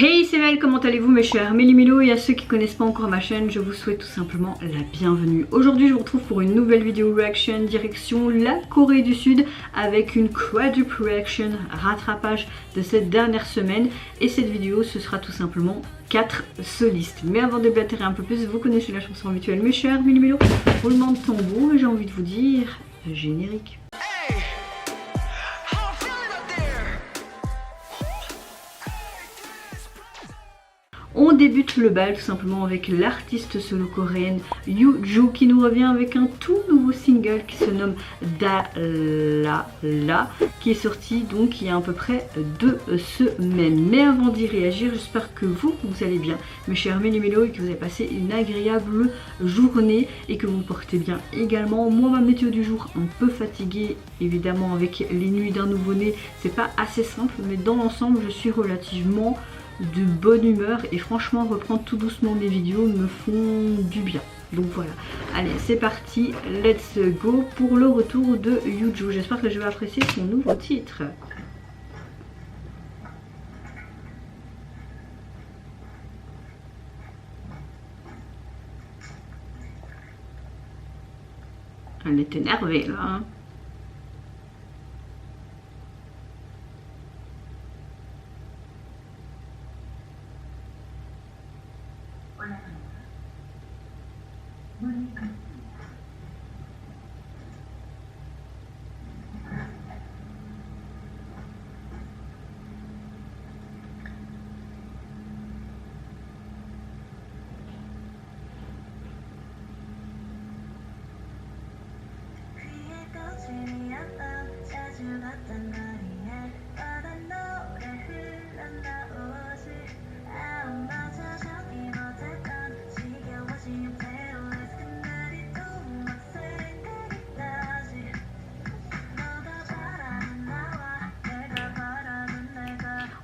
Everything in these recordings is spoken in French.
Hey, c'est Mel, comment allez-vous mes chers Méli-Mélo, et à ceux qui connaissent pas encore ma chaîne, je vous souhaite tout simplement la bienvenue. Aujourd'hui je vous retrouve pour une nouvelle vidéo reaction direction la Corée du Sud avec une quadruple reaction, rattrapage de cette dernière semaine. Et cette vidéo ce sera tout simplement 4 solistes. Mais avant de blätterer un peu plus, vous connaissez la chanson habituelle mes chers Méli-Mélo, roulement de tambour et j'ai envie de vous dire générique. On débute le bal tout simplement avec l'artiste solo coréenne Yoo-joo qui nous revient avec un tout nouveau single qui se nomme Da La La, qui est sorti donc il y a à peu près 2 semaines. Mais avant d'y réagir, j'espère que vous allez bien mes chers Méli-Mélo et que vous avez passé une agréable journée et que vous vous portez bien également. Moi ma météo du jour un peu fatiguée évidemment avec les nuits d'un nouveau-né, c'est pas assez simple, mais dans l'ensemble je suis relativement de bonne humeur et franchement reprendre tout doucement mes vidéos me font du bien. Donc voilà, allez c'est parti, let's go pour le retour de Yoo-joo. J'espère que je vais apprécier son nouveau titre. Elle est énervée là hein.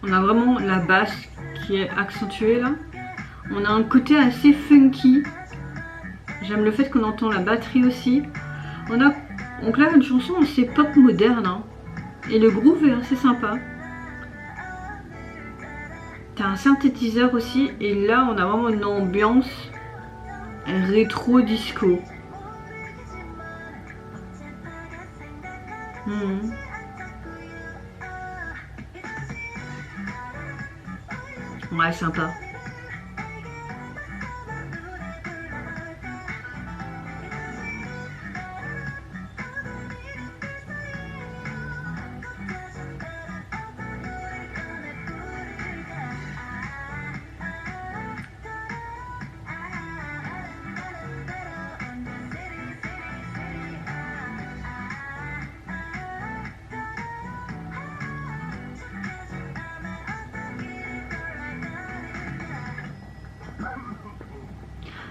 On a vraiment la basse qui est accentuée là. On a un côté assez funky. J'aime le fait qu'on entend la batterie aussi. Donc là une chanson assez pop moderne hein. Et le groove est assez sympa. T'as un synthétiseur aussi et là on a vraiment une ambiance rétro disco. Ouais, sympa.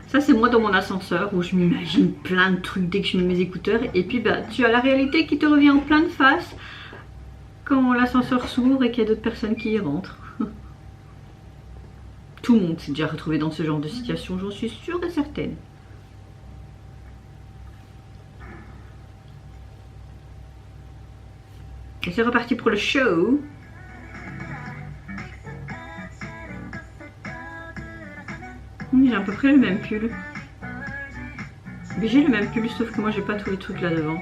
Ça c'est moi dans mon ascenseur où je m'imagine plein de trucs dès que je mets mes écouteurs et puis bah tu as la réalité qui te revient en pleine face quand l'ascenseur s'ouvre et qu'il y a d'autres personnes qui y rentrent. Tout le monde s'est déjà retrouvé dans ce genre de situation, j'en suis sûre et certaine. Et c'est reparti pour le show. J'ai à peu près le même pull. Mais j'ai le même pull sauf que moi j'ai pas tous les trucs là devant.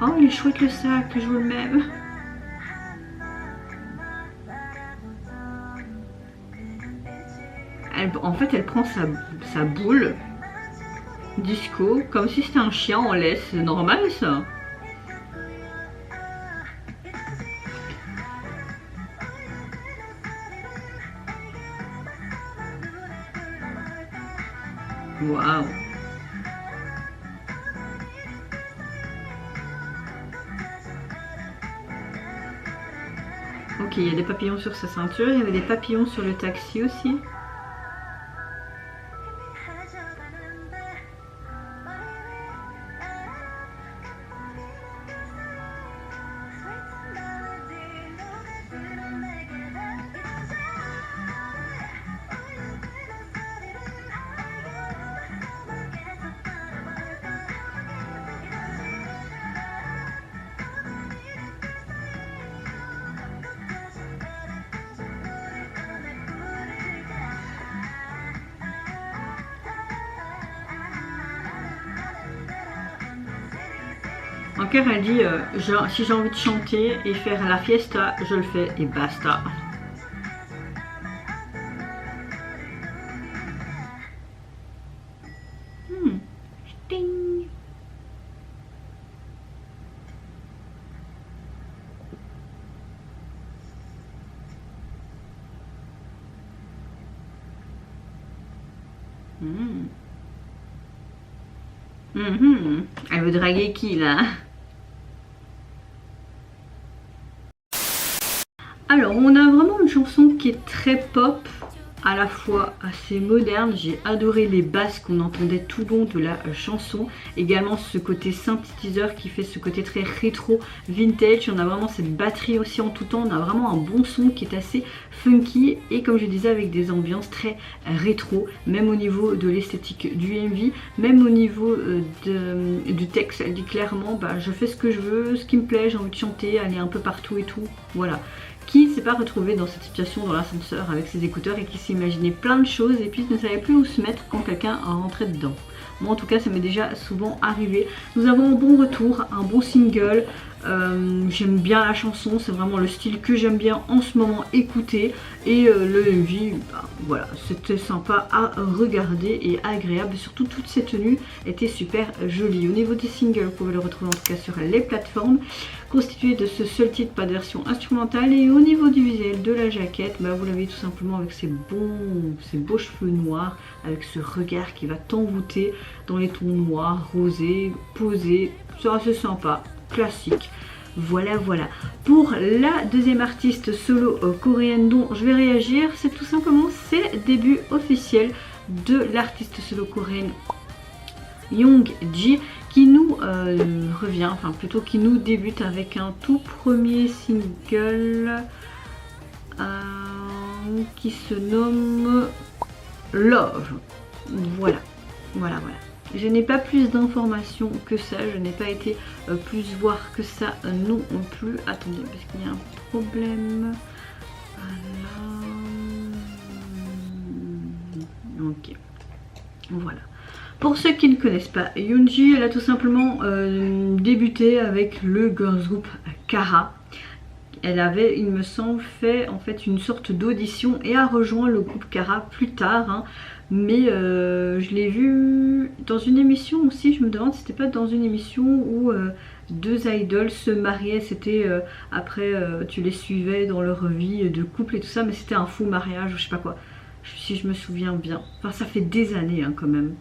Oh il est chouette le sac, je veux le même. En fait elle prend sa boule disco comme si c'était un chien en laisse. C'est normal ça. Waouh. Ok, il y a des papillons sur sa ceinture, il y avait des papillons sur le taxi aussi. En clair, elle dit si j'ai envie de chanter et faire la fiesta, je le fais et basta. Ding. Elle veut draguer qui là? Alors on a vraiment une chanson qui est très pop, à la fois assez moderne. J'ai adoré les basses qu'on entendait tout le long de la chanson. Également ce côté synthétiseur qui fait ce côté très rétro, vintage. On a vraiment cette batterie aussi en tout temps. On a vraiment un bon son qui est assez funky et comme je disais avec des ambiances très rétro. Même au niveau de l'esthétique du MV, même au niveau du texte. Elle dit clairement je fais ce que je veux, ce qui me plaît, j'ai envie de chanter, aller un peu partout et tout. Voilà. Qui ne s'est pas retrouvé dans cette situation dans l'ascenseur avec ses écouteurs et qui s'imaginait plein de choses et puis ne savait plus où se mettre quand quelqu'un rentrait dedans. Moi en tout cas ça m'est déjà souvent arrivé. Nous avons un bon retour, un bon single. J'aime bien la chanson, c'est vraiment le style que j'aime bien en ce moment écouter. Et le MV, voilà, c'était sympa à regarder et agréable. Surtout toute cette tenue était super jolie. Au niveau des singles, vous pouvez le retrouver en tout cas sur les plateformes. Constitué de ce seul titre, pas de version instrumentale. Et au niveau du visuel de la jaquette, vous l'avez tout simplement avec ses beaux cheveux noirs, avec ce regard qui va t'envoûter dans les tons noirs, rosés, posés. C'est assez sympa, classique. Voilà. Pour la deuxième artiste solo coréenne dont je vais réagir, c'est tout simplement c'est le début officiel de l'artiste solo coréenne Youngji qui nous revient, enfin plutôt qui nous débute avec un tout premier single qui se nomme Love. Voilà. Je n'ai pas plus d'informations que ça, je n'ai pas été plus voir que ça non plus. Attendez, parce qu'il y a un problème. Voilà. Ok. Voilà. Pour ceux qui ne connaissent pas Youngji, elle a tout simplement débuté avec le girls group Kara. Elle avait, il me semble, fait en fait une sorte d'audition et a rejoint le groupe Kara plus tard. Hein. Mais je l'ai vu dans une émission aussi, je me demande si c'était pas dans une émission où deux idoles se mariaient, c'était après tu les suivais dans leur vie de couple et tout ça, mais c'était un faux mariage ou je sais pas quoi, si je me souviens bien. Enfin ça fait des années hein, quand même.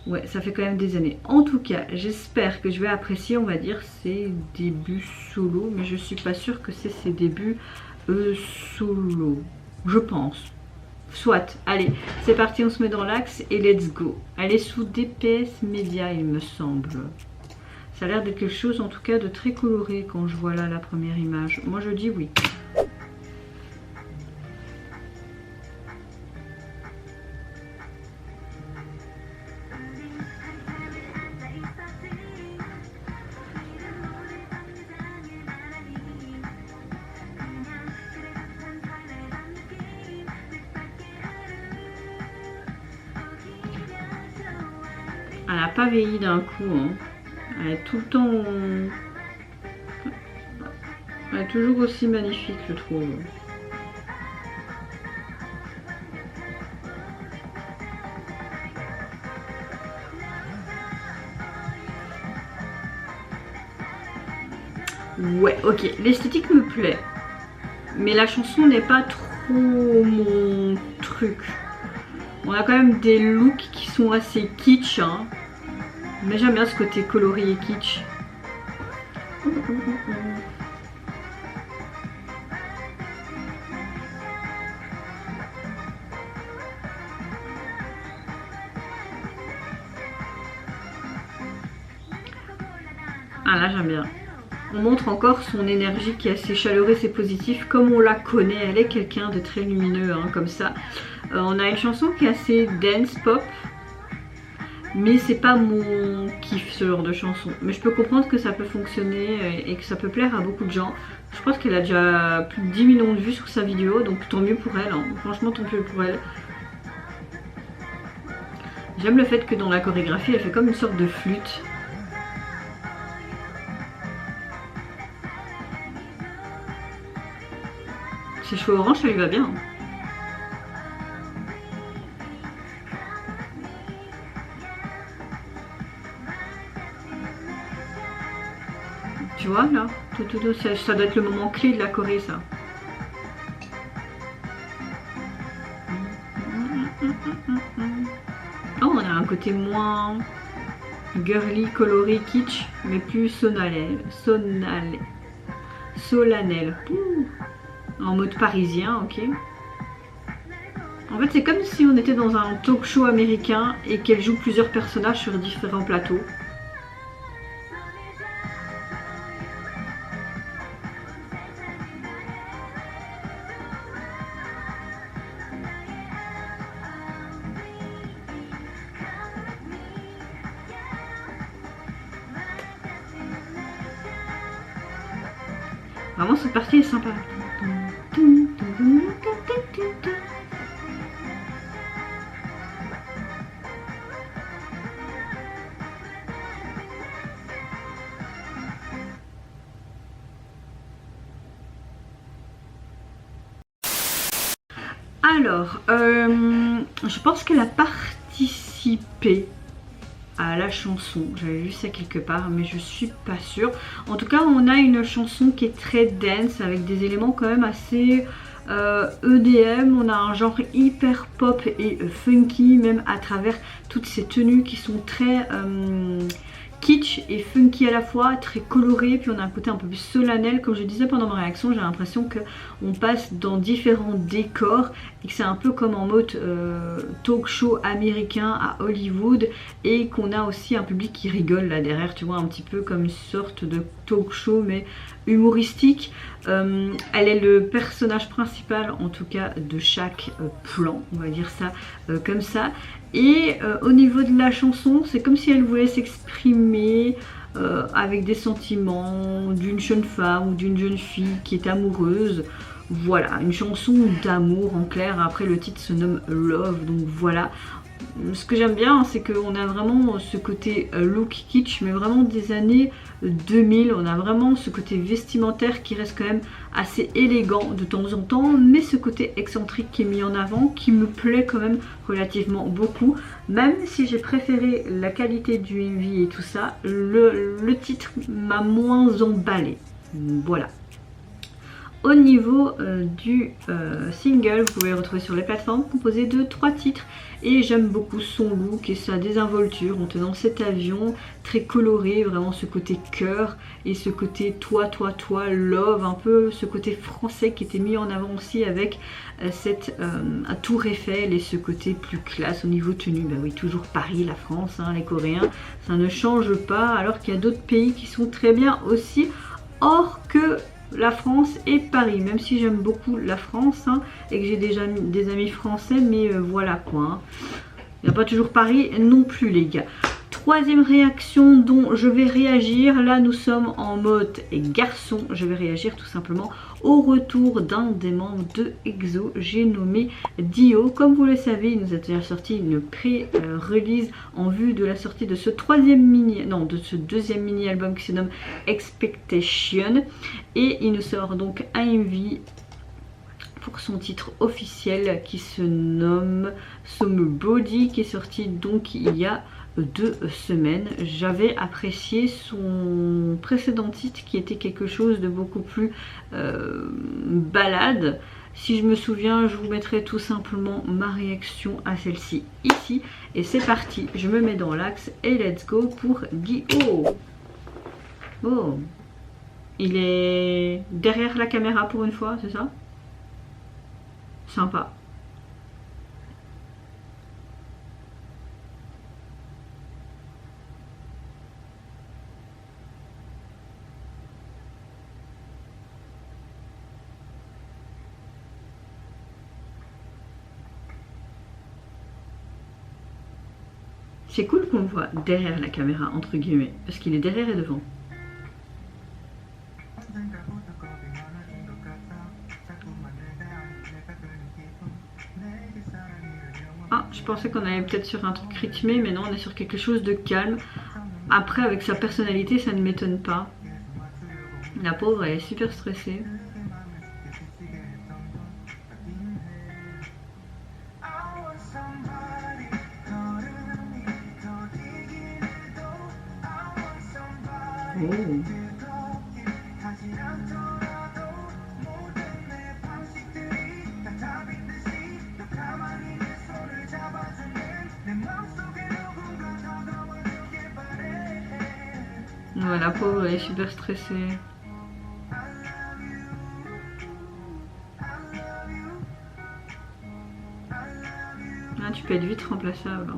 Ouais, ça fait quand même des années. En tout cas, j'espère que je vais apprécier, on va dire, ses débuts solo. Mais je suis pas sûre que c'est ses débuts solo. Je pense. Soit. Allez, c'est parti, on se met dans l'axe et let's go. Elle est sous DPS Media, il me semble. Ça a l'air d'être quelque chose, en tout cas, de très coloré quand je vois là la première image. Moi, je dis oui. Elle n'a pas vieilli d'un coup. Hein. Elle est tout le temps... Elle est toujours aussi magnifique, je trouve. Ouais, ok. L'esthétique me plaît. Mais la chanson n'est pas trop mon truc. On a quand même des looks qui sont assez kitsch. Hein. Mais j'aime bien ce côté coloré et kitsch. Ah là j'aime bien. On montre encore son énergie qui est assez chaleureuse et positive comme on la connaît. Elle est quelqu'un de très lumineux hein, comme ça. On a une chanson qui est assez dance pop. Mais c'est pas mon kiff ce genre de chanson. Mais je peux comprendre que ça peut fonctionner et que ça peut plaire à beaucoup de gens. Je pense qu'elle a déjà plus de 10 millions de vues sur sa vidéo. Donc tant mieux pour elle. Hein. Franchement tant mieux pour elle. J'aime le fait que dans la chorégraphie elle fait comme une sorte de flûte. Ses cheveux orange, ça lui va bien. Tu vois là, ça doit être le moment clé de la Corée, ça. Oh, on a un côté moins girly, coloré, kitsch, mais plus solennel. En mode parisien, ok. En fait, c'est comme si on était dans un talk show américain et qu'elle joue plusieurs personnages sur différents plateaux. Vraiment, cette partie est sympa. Alors, je pense qu'elle a participé à la chanson. J'avais vu ça quelque part, mais je suis pas sûre. En tout cas, on a une chanson qui est très dance, avec des éléments quand même assez EDM. On a un genre hyper pop et funky, même à travers toutes ces tenues qui sont très kitsch et funky à la fois, très coloré, puis on a un côté un peu plus solennel. Comme je disais pendant ma réaction, j'ai l'impression qu'on passe dans différents décors et que c'est un peu comme en mode talk show américain à Hollywood, et qu'on a aussi un public qui rigole là derrière, tu vois, un petit peu comme une sorte de talk show mais humoristique. Elle est le personnage principal en tout cas de chaque plan, on va dire ça comme ça. Et au niveau de la chanson, c'est comme si elle voulait s'exprimer avec des sentiments d'une jeune femme ou d'une jeune fille qui est amoureuse. Voilà, une chanson d'amour en clair. Après, le titre se nomme Love, donc voilà. Ce que j'aime bien, c'est qu'on a vraiment ce côté look kitsch, mais vraiment des années 2000. On a vraiment ce côté vestimentaire qui reste quand même assez élégant de temps en temps, mais ce côté excentrique qui est mis en avant, qui me plaît quand même relativement beaucoup. Même si j'ai préféré la qualité du MV et tout ça, le titre m'a moins emballé. Voilà. Au niveau du single, vous pouvez le retrouver sur les plateformes, composé de 3 titres. Et j'aime beaucoup son look et sa désinvolture en tenant cet avion très coloré, vraiment ce côté cœur et ce côté toi, love, un peu ce côté français qui était mis en avant aussi avec cette tour Eiffel et ce côté plus classe au niveau tenue. Bah oui, toujours Paris, la France, hein, les Coréens, ça ne change pas, alors qu'il y a d'autres pays qui sont très bien aussi, hors que la France et Paris, même si j'aime beaucoup la France hein, et que j'ai déjà des amis français, mais voilà quoi. Hein. Il n'y a pas toujours Paris non plus les gars. Troisième réaction dont je vais réagir, là nous sommes en mode garçon, je vais réagir tout simplement au retour d'un des membres de EXO, j'ai nommé Dio. Comme vous le savez, il nous a déjà sorti une pré-release en vue de la sortie de ce deuxième mini-album qui se nomme Expectation, et il nous sort donc un MV pour son titre officiel qui se nomme Summer Body, qui est sorti donc il y a 2 semaines. J'avais apprécié son précédent titre qui était quelque chose de beaucoup plus balade. Si je me souviens, je vous mettrai tout simplement ma réaction à celle-ci ici. Et c'est parti, je me mets dans l'axe et let's go pour Guillaume. Oh, il est derrière la caméra pour une fois, c'est ça? Sympa. C'est cool qu'on le voit derrière la caméra, entre guillemets, parce qu'il est derrière et devant. Ah, je pensais qu'on allait peut-être sur un truc rythmé, mais non, on est sur quelque chose de calme. Après, avec sa personnalité, ça ne m'étonne pas. La pauvre, elle est super stressée. Oh. Ouais, la pauvre, elle est super stressée. Ah, tu peux être vite remplaçable.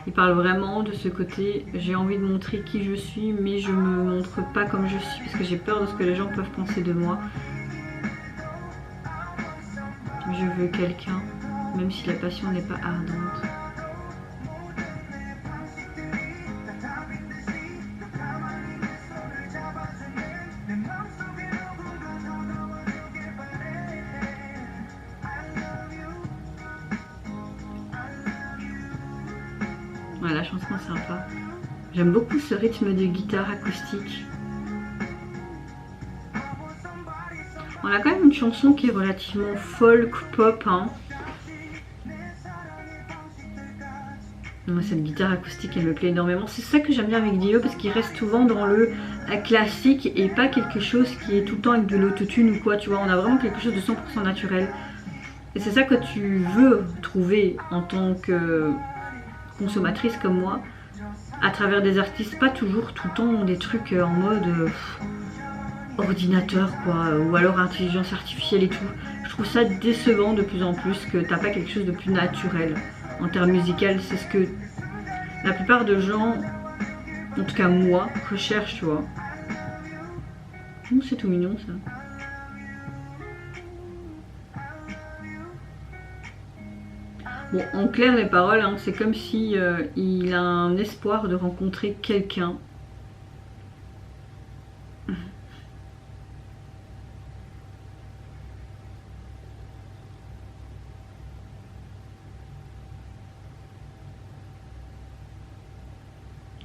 Il parle vraiment de ce côté, j'ai envie de montrer qui je suis, mais je me montre pas comme je suis parce que j'ai peur de ce que les gens peuvent penser de moi. Je veux quelqu'un, même si la passion n'est pas ardente. Ouais, la chanson est sympa. J'aime beaucoup ce rythme de guitare acoustique. On a quand même une chanson qui est relativement folk pop. Hein. Cette guitare acoustique, elle me plaît énormément. C'est ça que j'aime bien avec Dio, parce qu'il reste souvent dans le classique et pas quelque chose qui est tout le temps avec de l'autotune ou quoi. Tu vois, on a vraiment quelque chose de 100% naturel. Et c'est ça que tu veux trouver en tant que consommatrice comme moi, à travers des artistes, pas toujours tout le temps des trucs en mode ordinateur quoi, ou alors intelligence artificielle et tout. Je trouve ça décevant de plus en plus que t'as pas quelque chose de plus naturel en termes musical. C'est ce que la plupart de gens, en tout cas moi, recherchent, tu vois. C'est tout mignon ça. Bon, en clair, les paroles, hein, c'est comme si il a un espoir de rencontrer quelqu'un.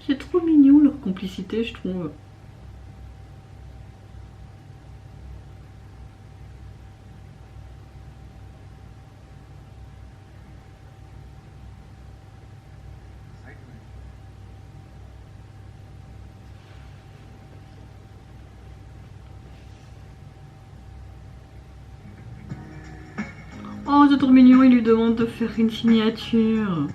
C'est trop mignon leur complicité, je trouve. Oh, c'est trop mignon, il lui demande de faire une signature.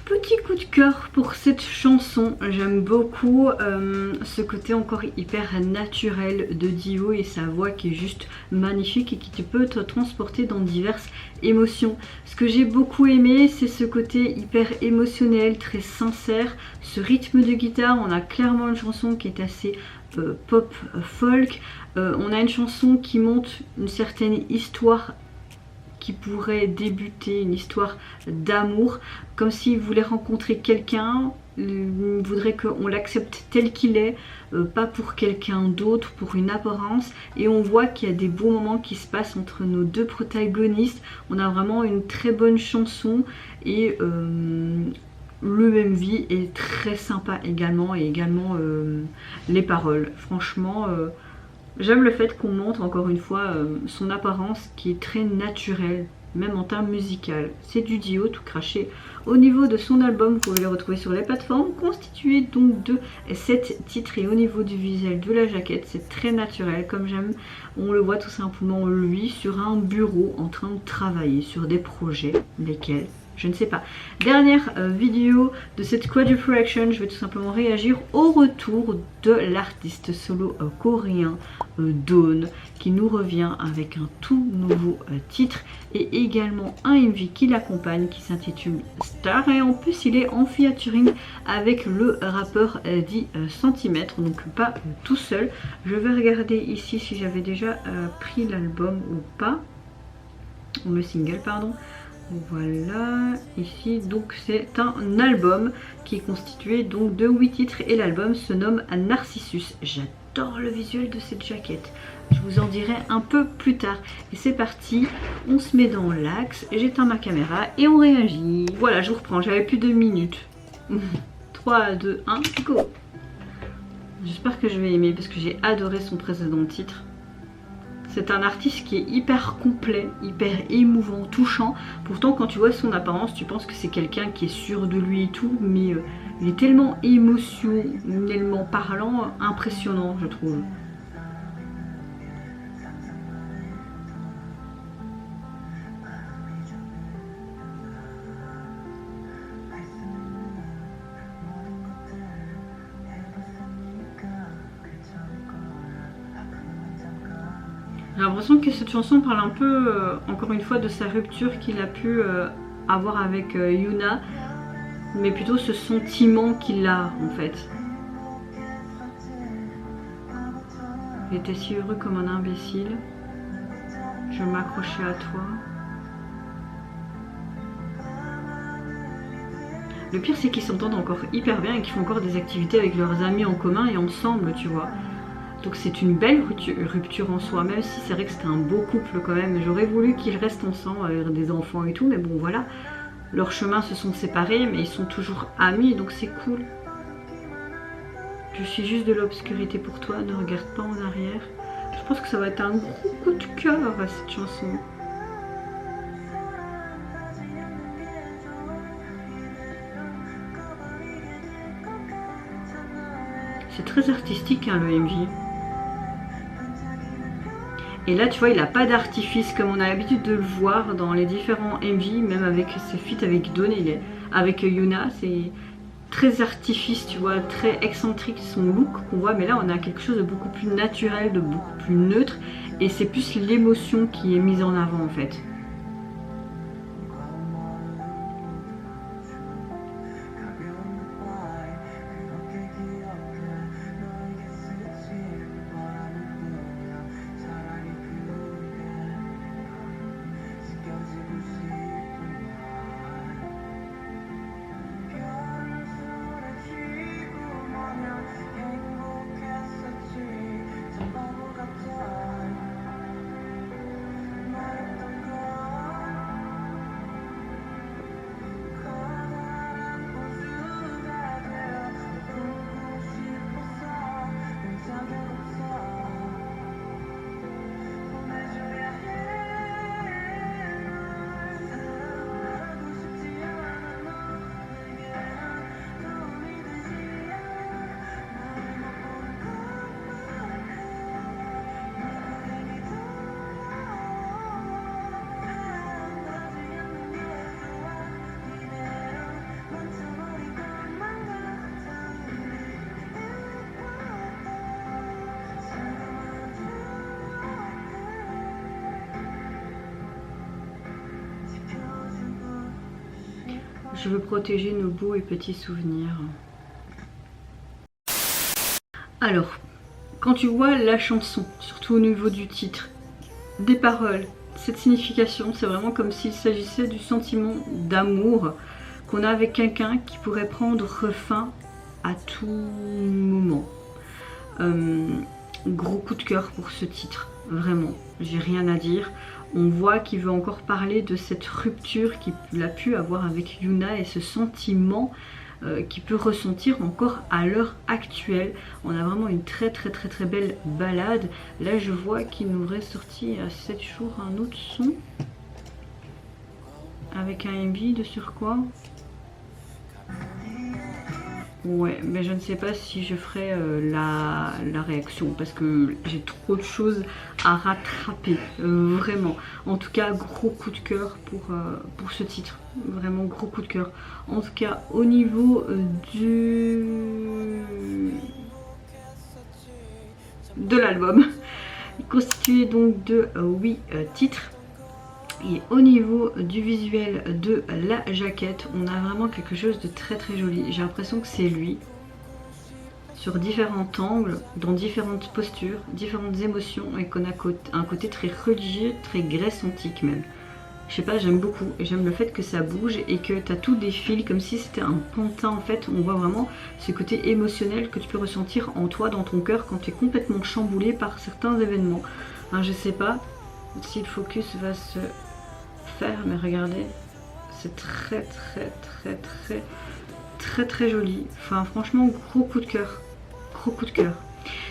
Petit coup de cœur pour cette chanson, j'aime beaucoup ce côté encore hyper naturel de Dio et sa voix qui est juste magnifique et qui peut te transporter dans diverses émotions. Ce que j'ai beaucoup aimé, c'est ce côté hyper émotionnel, très sincère, ce rythme de guitare. On a clairement une chanson qui est assez pop folk, on a une chanson qui montre une certaine histoire qui pourrait débuter, une histoire d'amour, comme s'il voulait rencontrer quelqu'un, il voudrait qu'on l'accepte tel qu'il est, pas pour quelqu'un d'autre, pour une apparence. Et on voit qu'il y a des beaux moments qui se passent entre nos deux protagonistes. On a vraiment une très bonne chanson et le MV est très sympa également, et également les paroles. Franchement, j'aime le fait qu'on montre encore une fois son apparence qui est très naturelle, même en termes musical. C'est du Dio tout craché. Au niveau de son album, vous pouvez le retrouver sur les plateformes, constitué donc de 7 titres. Et au niveau du visuel de la jaquette, c'est très naturel comme j'aime. On le voit tout simplement lui sur un bureau en train de travailler sur des projets, lesquels je ne sais pas. Dernière vidéo de cette Quadruple Action, je vais tout simplement réagir au retour de l'artiste solo coréen Dawn, qui nous revient avec un tout nouveau titre et également un MV qui l'accompagne qui s'intitule Star, et en plus il est en featuring avec le rappeur 10 cm, donc pas tout seul. Je vais regarder ici si j'avais déjà pris l'album ou pas, ou le single pardon. Voilà, ici donc c'est un album qui est constitué donc de 8 titres et l'album se nomme Narcissus. J'adore le visuel de cette jaquette, je vous en dirai un peu plus tard. Et c'est parti, on se met dans l'axe, j'éteins ma caméra et on réagit. Voilà, je vous reprends, j'avais plus de minutes. 3, 2, 1, go. J'espère que je vais aimer parce que j'ai adoré son précédent titre. C'est un artiste qui est hyper complet, hyper émouvant, touchant. Pourtant quand tu vois son apparence, tu penses que c'est quelqu'un qui est sûr de lui et tout, mais il est tellement émotionnellement parlant, impressionnant je trouve. J'ai l'impression que cette chanson parle un peu, encore une fois, de sa rupture qu'il a pu avoir avec Yuna, mais plutôt ce sentiment qu'il a en fait. Il était si heureux comme un imbécile, je m'accrochais à toi. Le pire c'est qu'ils s'entendent encore hyper bien et qu'ils font encore des activités avec leurs amis en commun et ensemble, tu vois. Donc c'est une belle rupture en soi, même si c'est vrai que c'était un beau couple quand même. J'aurais voulu qu'ils restent ensemble avec des enfants et tout, mais bon voilà. Leurs chemins se sont séparés, mais ils sont toujours amis, donc c'est cool. Je suis juste de l'obscurité pour toi, ne regarde pas en arrière. Je pense que ça va être un gros coup de cœur cette chanson. C'est très artistique hein, le MV. Et là tu vois il n'a pas d'artifice comme on a l'habitude de le voir dans les différents MV, même avec ses feats avec Dawn, avec Yuna, c'est très artifice, tu vois, très excentrique son look qu'on voit, mais là on a quelque chose de beaucoup plus naturel, de beaucoup plus neutre, et c'est plus l'émotion qui est mise en avant en fait. Je veux protéger nos beaux et petits souvenirs. Alors, quand tu vois la chanson, surtout au niveau du titre, des paroles, cette signification, c'est vraiment comme s'il s'agissait du sentiment d'amour qu'on a avec quelqu'un qui pourrait prendre fin à tout moment. Gros coup de cœur pour ce titre, vraiment, j'ai rien à dire. On voit qu'il veut encore parler de cette rupture qu'il a pu avoir avec Yuna et ce sentiment qu'il peut ressentir encore à l'heure actuelle. On a vraiment une très belle balade. Là je vois qu'il nous aurait sorti à 7 jours un autre son avec un MV de sur quoi. Ouais, mais je ne sais pas si je ferai la réaction parce que j'ai trop de choses à rattraper, vraiment. En tout cas, gros coup de cœur pour ce titre, vraiment gros coup de cœur. En tout cas, au niveau de l'album, constitué donc de 8 titres. Et au niveau du visuel de la jaquette, on a vraiment quelque chose de très très joli. J'ai l'impression que c'est lui, sur différents angles, dans différentes postures, différentes émotions, et qu'on a un côté très religieux, très Grèce antique même. Je sais pas, j'aime beaucoup, et j'aime le fait que ça bouge et que tu as tout des fils, comme si c'était un pantin en fait. On voit vraiment ce côté émotionnel que tu peux ressentir en toi, dans ton cœur, quand tu es complètement chamboulé par certains événements. Enfin, je sais pas si le focus va se faire, mais regardez, c'est très très très très très très joli. Enfin, franchement, gros coup de cœur. Gros coup de cœur.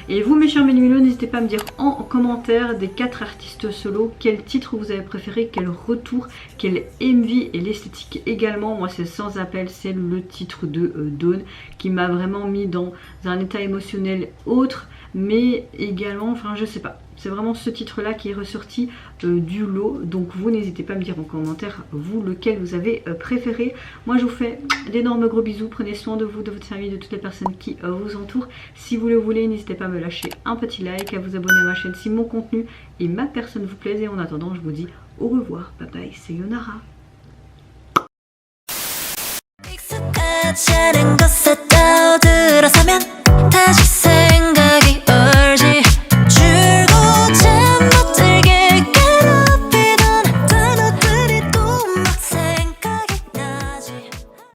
Et vous, mes chers Mélumélos, n'hésitez pas à me dire en commentaire des 4 artistes solo quel titre vous avez préféré, quel retour, quel MV et l'esthétique également. Moi, c'est sans appel, c'est le titre de Dawn qui m'a vraiment mis dans un état émotionnel autre, mais également, enfin, je sais pas. C'est vraiment ce titre-là qui est ressorti du lot. Donc vous, n'hésitez pas à me dire en commentaire, vous, lequel vous avez préféré. Moi, je vous fais d'énormes gros bisous. Prenez soin de vous, de votre famille, de toutes les personnes qui vous entourent. Si vous le voulez, n'hésitez pas à me lâcher un petit like, à vous abonner à ma chaîne si mon contenu et ma personne vous plaisent. Et en attendant, je vous dis au revoir. Bye bye, sayonara. 익숙하지 않은 곳에 떠들어서면